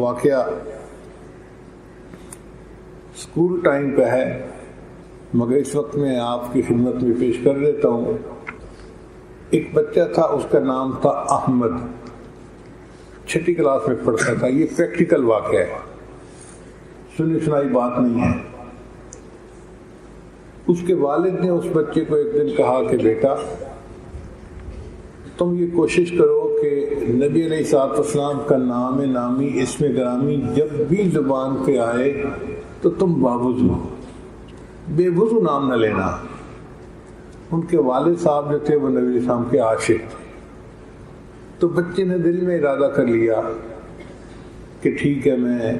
واقعہ school time کا ہے، مگر اس وقت میں آپ کی خدمت میں پیش کر دیتا ہوں۔ ایک بچہ تھا، اس کا نام تھا احمد، 6ٹھی کلاس میں پڑھتا تھا۔ یہ پریکٹیکل واقعہ ہے، سنی سنائی بات نہیں ہے۔ اس کے والد نے اس بچے کو ایک دن کہا کہ بیٹا تم یہ کوشش کرو کہ نبی علیہ الصلوۃ والسلام کا نام نامی اسم گرامی جب بھی زبان پہ آئے تو تم باوضو، بے وضو نام نہ لینا۔ ان کے والد صاحب جو تھے وہ نبی علیہ السلام کے عاشق تھے، تو بچے نے دل میں ارادہ کر لیا کہ ٹھیک ہے، میں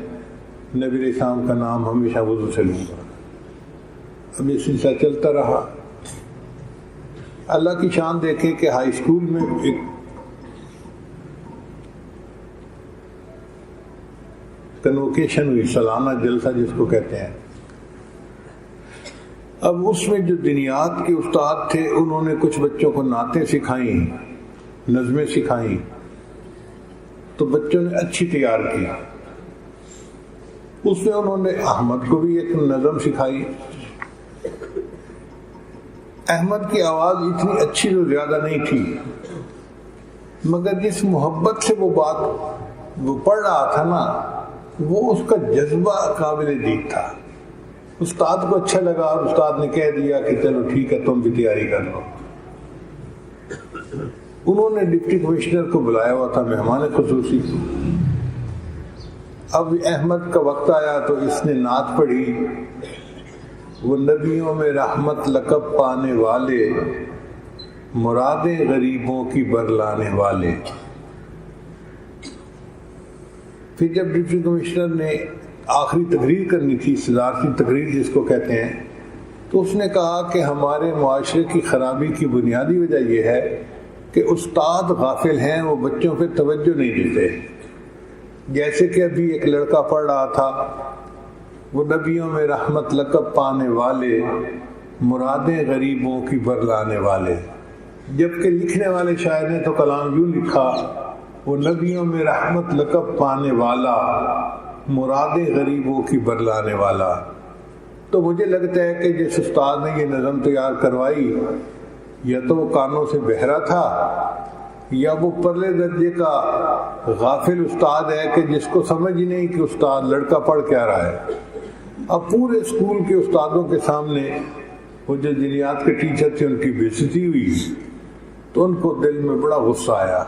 نبی علیہ السلام کا نام ہمیشہ وضو سے لوں گا۔ اب یہ سلسلہ چلتا رہا۔ اللہ کی شان دیکھیں کہ ہائی اسکول میں ایک کنوکیشن ہوئی، سالانہ جلسہ جس کو کہتے ہیں۔ اب اس میں جو دینیات کے استاد تھے انہوں نے کچھ بچوں کو نعتیں سکھائیں، نظمیں سکھائیں، تو بچوں نے اچھی تیار کی۔ اس میں انہوں نے احمد کو بھی ایک نظم سکھائی۔ احمد کی آواز اتنی اچھی تو زیادہ نہیں تھی، مگر جس محبت سے وہ بات وہ پڑھ رہا تھا نا، وہ اس کا جذبہ قابل دید تھا۔ استاد کو اچھا لگا اور استاد نے کہہ دیا کہ چلو ٹھیک ہے، تم بھی تیاری کر لو۔ انہوں نے ڈپٹی کمشنر کو بلایا ہوا تھا، مہمان خصوصی۔ اب احمد کا وقت آیا تو اس نے نعت پڑھی، وہ نبیوں میں رحمت لقب پانے والے، مرادیں غریبوں کی برلانے والے۔ پھر جب ڈپٹی کمشنر نے آخری تقریر کرنی تھی، صدارتی تقریر جس کو کہتے ہیں، تو اس نے کہا کہ ہمارے معاشرے کی خرابی کی بنیادی وجہ یہ ہے کہ استاد غافل ہیں، وہ بچوں پہ توجہ نہیں دیتے۔ جیسے کہ ابھی ایک لڑکا پڑھ رہا تھا، وہ نبیوں میں رحمت لقب پانے والے، مرادیں غریبوں کی برلانے والے، جبکہ لکھنے والے شاعر نے تو کلام یوں لکھا، وہ نبیوں میں رحمت لقب پانے والا، مرادیں غریبوں کی برلانے والا۔ تو مجھے لگتا ہے کہ جس استاد نے یہ نظم تیار کروائی، یا تو وہ کانوں سے بہرا تھا، یا وہ پرلے درجے کا غافل استاد ہے کہ جس کو سمجھ ہی نہیں کہ استاد لڑکا پڑھ کیا رہا ہے۔ اب پورے اسکول کے استادوں کے سامنے وہ جو دینیات کے ٹیچر تھے ان کی بے عزتی ہوئی، تو ان کو دل میں بڑا غصہ آیا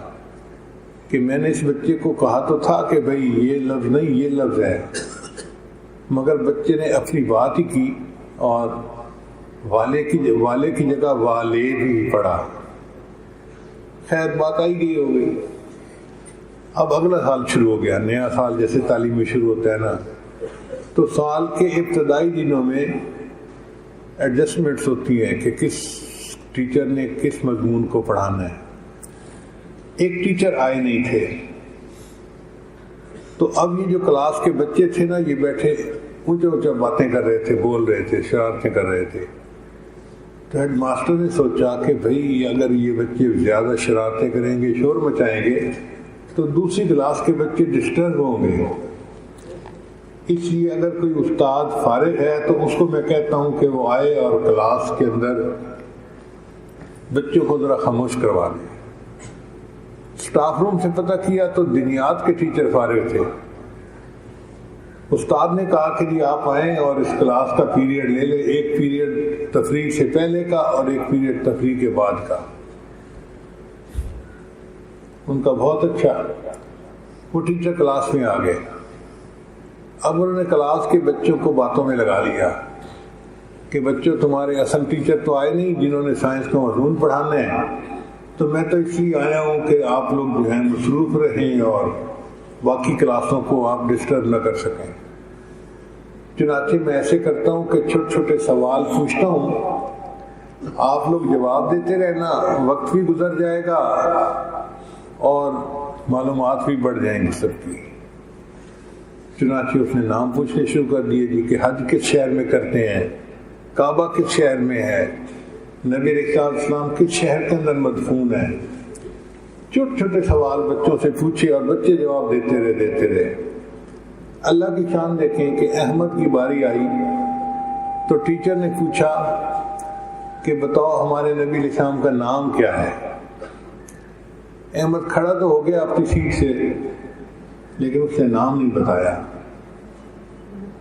کہ میں نے اس بچے کو کہا تو تھا کہ بھائی یہ لفظ نہیں، یہ لفظ ہے، مگر بچے نے اپنی بات ہی کی اور والے کی جگہ والد ہی پڑھا۔ خیر بات آئی گئی ہو گئی۔ اب اگلا سال شروع ہو گیا، نیا سال جیسے تعلیمی شروع ہوتا ہے نا، تو سال کے ابتدائی دنوں میں ایڈجسٹمنٹس ہوتی ہیں کہ کس ٹیچر نے کس مضمون کو پڑھانا ہے۔ ایک ٹیچر آئے نہیں تھے، تو اب یہ جو کلاس کے بچے تھے نا، یہ بیٹھے اونچا اونچا باتیں کر رہے تھے، بول رہے تھے، شرارتیں کر رہے تھے۔ تو ہیڈ ماسٹر نے سوچا کہ بھئی اگر یہ بچے زیادہ شرارتیں کریں گے، شور مچائیں گے، تو دوسری کلاس کے بچے ڈسٹرب ہوں گے۔ اس لیے اگر کوئی استاد فارغ ہے تو اس کو میں کہتا ہوں کہ وہ آئے اور کلاس کے اندر بچوں کو ذرا خاموش کروا دے۔ اسٹاف روم سے پتہ کیا تو دینیات کے ٹیچر فارغ تھے۔ استاد نے کہا کہ جی آپ آئیں اور اس کلاس کا پیریڈ لے لیں، ایک پیریڈ تفریح سے پہلے کا اور ایک پیریڈ تفریح کے بعد کا۔ ان کا بہت اچھا، وہ ٹیچر کلاس میں آ گئے۔ اب انہوں نے کلاس کے بچوں کو باتوں میں لگا لیا کہ بچوں تمہارے اصل ٹیچر تو آئے نہیں جنہوں نے سائنس کا مضمون پڑھانا ہے، تو میں تو اس لیے آیا ہوں کہ آپ لوگ جو ہیں مصروف رہیں اور باقی کلاسوں کو آپ ڈسٹرب نہ کر سکیں۔ چنانچہ میں ایسے کرتا ہوں کہ چھوٹے چھوٹے سوال پوچھتا ہوں، آپ لوگ جواب دیتے رہنا، وقت بھی گزر جائے گا اور معلومات بھی بڑھ جائیں گی سب کی۔ چنانچہ اس نے نام پوچھنے شروع کر دیے، جی کہ حج کس شہر میں کرتے ہیں، کعبہ کس شہر میں ہے، نبی علیہ السلام کس شہر کے اندر مدفون ہے۔ چھوٹے چھوٹے سوال بچوں سے پوچھے اور بچے جواب دیتے رہے۔ اللہ کی شان دیکھیں کہ احمد کی باری آئی تو ٹیچر نے پوچھا کہ بتاؤ ہمارے نبی علیہ السلام کا نام کیا ہے۔ احمد کھڑا تو ہو گیا اپنی سیٹ سے، لیکن اس نے نام نہیں بتایا۔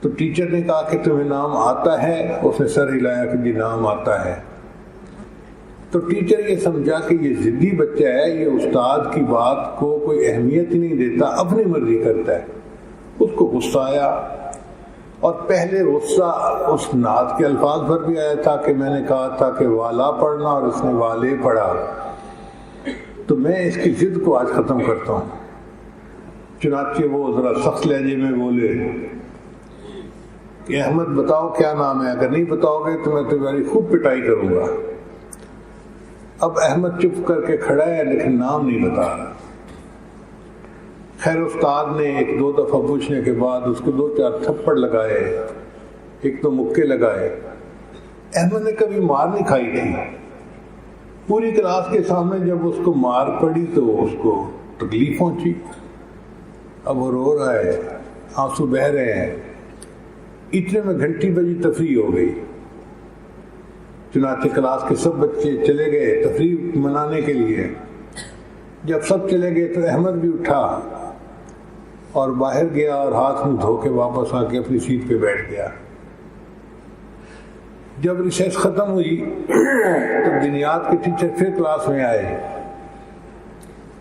تو ٹیچر نے کہا کہ تمہیں نام آتا ہے؟ اس نے سر ہلایا کہ جی نام آتا ہے۔ تو ٹیچر یہ سمجھا کہ یہ ضدی بچہ ہے، یہ استاد کی بات کو کوئی اہمیت ہی نہیں دیتا، اپنی مرضی کرتا ہے۔ اس کو غصہ آیا، اور پہلے غصہ اس نعت کے الفاظ پر بھی آیا تھا کہ میں نے کہا تھا کہ والا پڑھنا، اور اس نے والے پڑھا۔ تو میں اس کی ضد کو آج ختم کرتا ہوں۔ چنانچہ وہ ذرا سخت لہجے میں بولے کہ احمد بتاؤ کیا نام ہے، اگر نہیں بتاؤ گے تو میں تمہاری خوب پٹائی کروں گا۔ اب احمد چپ کر کے کھڑا ہے لیکن نام نہیں بتا رہا۔ خیر استاد نے ایک دو دفعہ پوچھنے کے بعد اس کو 2-4 تھپڑ لگائے، ایک تو مکے لگائے۔ احمد نے کبھی مار نہیں کھائی تھی، پوری کلاس کے سامنے جب اس کو مار پڑی تو اس کو تکلیف پہنچی۔ اب وہ رو رہا ہے، آنسو بہہ رہے ہیں۔ اتنے میں گھنٹی بجی، تفریح ہو گئی۔ چنانچہ کلاس کے سب بچے چلے گئے تفریح منانے کے لیے۔ جب سب چلے گئے تو احمد بھی اٹھا اور باہر گیا اور ہاتھ منہ دھو کے واپس آ کے اپنی سیٹ پہ بیٹھ گیا۔ جب ریسیس ختم ہوئی تو دنیات کے ٹیچر پھر کلاس میں آئے۔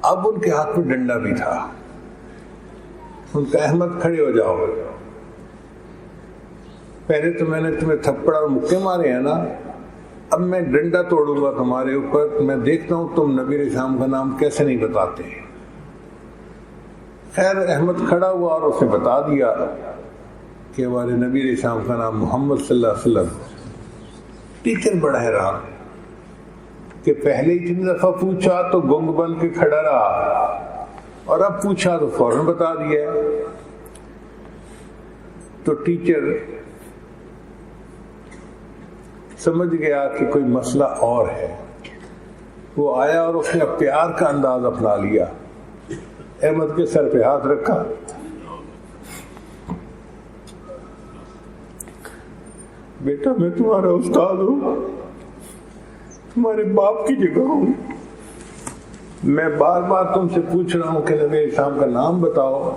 اب ان کے ہاتھ میں ڈنڈا بھی تھا۔ ان کا احمد کھڑے ہو جاؤ، پہلے تو میں نے تمہیں تھپڑ اور مکے مارے ہیں نا، اب میں ڈنڈا توڑوں گا تمہارے اوپر، میں دیکھتا ہوں تم نبی علیہ السلام کا نام کیسے نہیں بتاتے۔ خیر احمد کھڑا ہوا اور اس نے بتا دیا کہ ہمارے نبی علیہ السلام کا نام محمد صلی اللہ علیہ وسلم۔ ٹیچر بڑا حیران کہ پہلے اتنی دفعہ پوچھا تو گنگ بن کے کھڑا رہا، اور اب پوچھا تو فوراً بتا دیا۔ تو ٹیچر سمجھ گیا کہ کوئی مسئلہ اور ہے۔ وہ آیا اور اس نے پیار کا انداز اپنا لیا، احمد کے سر پہ ہاتھ رکھا۔ بیٹا میں تمہارا استاد ہوں، تمہارے باپ کی جگہ ہوں، میں بار بار تم سے پوچھ رہا ہوں کہ نبی اسلام کا نام بتاؤ،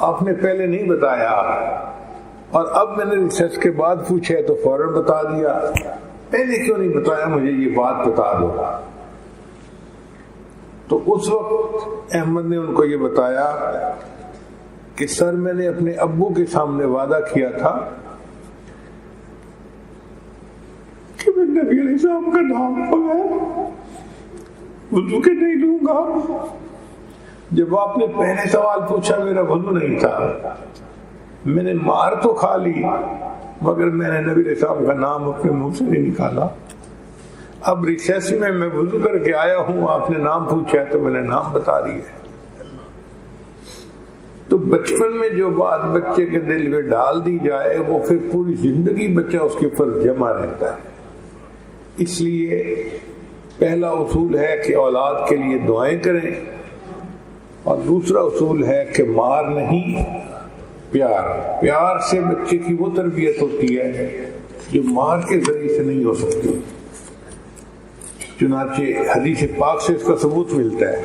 آپ نے پہلے نہیں بتایا، اور اب میں نے ریسرچ کے بعد پوچھا تو فوراً بتا دیا، پہلے کیوں نہیں بتایا؟ مجھے یہ بات بتا دو۔ تو اس وقت احمد نے ان کو یہ بتایا کہ سر میں نے اپنے ابو کے سامنے وعدہ کیا تھا کہ میں نبی علیہ السلام کا نام بغیر وضو کے نہیں لوں گا۔ جب آپ نے پہلے سوال پوچھا میرا وضو نہیں تھا، میں نے مار تو کھا لی مگر میں نے نبی علیہ السلام کا نام اپنے منہ سے نہیں نکالا۔ اب ریسیس میں وضو کر کے آیا ہوں، آپ نے نام پوچھا تو میں نے نام بتا دی ہے۔ تو بچپن میں جو بات بچے کے دل میں ڈال دی جائے وہ پھر پوری زندگی بچہ اس کے اوپر جمع رہتا ہے۔ اس لیے پہلا اصول ہے کہ اولاد کے لیے دعائیں کریں، اور دوسرا اصول ہے کہ مار نہیں، پیار سے بچے کی وہ تربیت ہوتی ہے جو مار کے ذریعے سے نہیں ہو سکتی۔ چنانچہ حدیث پاک سے اس کا ثبوت ملتا ہے۔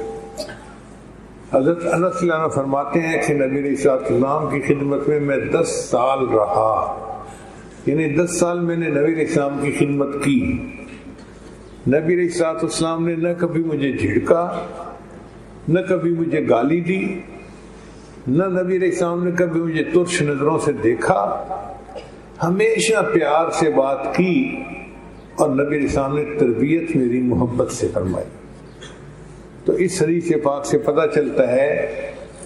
حضرت انس رضی اللہ عنہ فرماتے ہیں کہ نبی علیہ السلام کی خدمت میں 10 سال رہا، یعنی 10 سال میں نے نبی علیہ السلام کی خدمت کی۔ نبی علیہ السلام نے نہ کبھی مجھے جھڑکا، نہ کبھی مجھے گالی دی، نہ نبی علیہ السلام نے کبھی مجھے ترش نظروں سے دیکھا، ہمیشہ پیار سے بات کی، اور نبی علیہ السلام نے تربیت میری محبت سے فرمائی۔ تو اس حدیث پاک سے پتہ چلتا ہے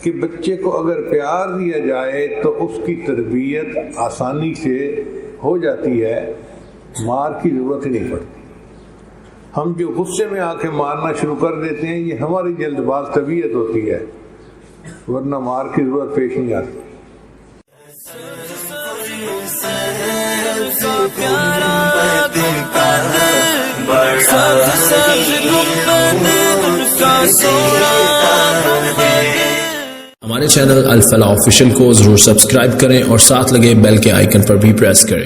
کہ بچے کو اگر پیار دیا جائے تو اس کی تربیت آسانی سے ہو جاتی ہے، مار کی ضرورت ہی نہیں پڑتی۔ ہم جو غصے میں آ کے مارنا شروع کر دیتے ہیں یہ ہماری جلد باز طبیعت ہوتی ہے، ورنہ مار کی ضرورت پیش نہیں آتی۔ ہمارے چینل الفلاح آفیشیل کو ضرور سبسکرائب کریں اور ساتھ لگے بیل کے آئیکن پر بھی پریس کریں۔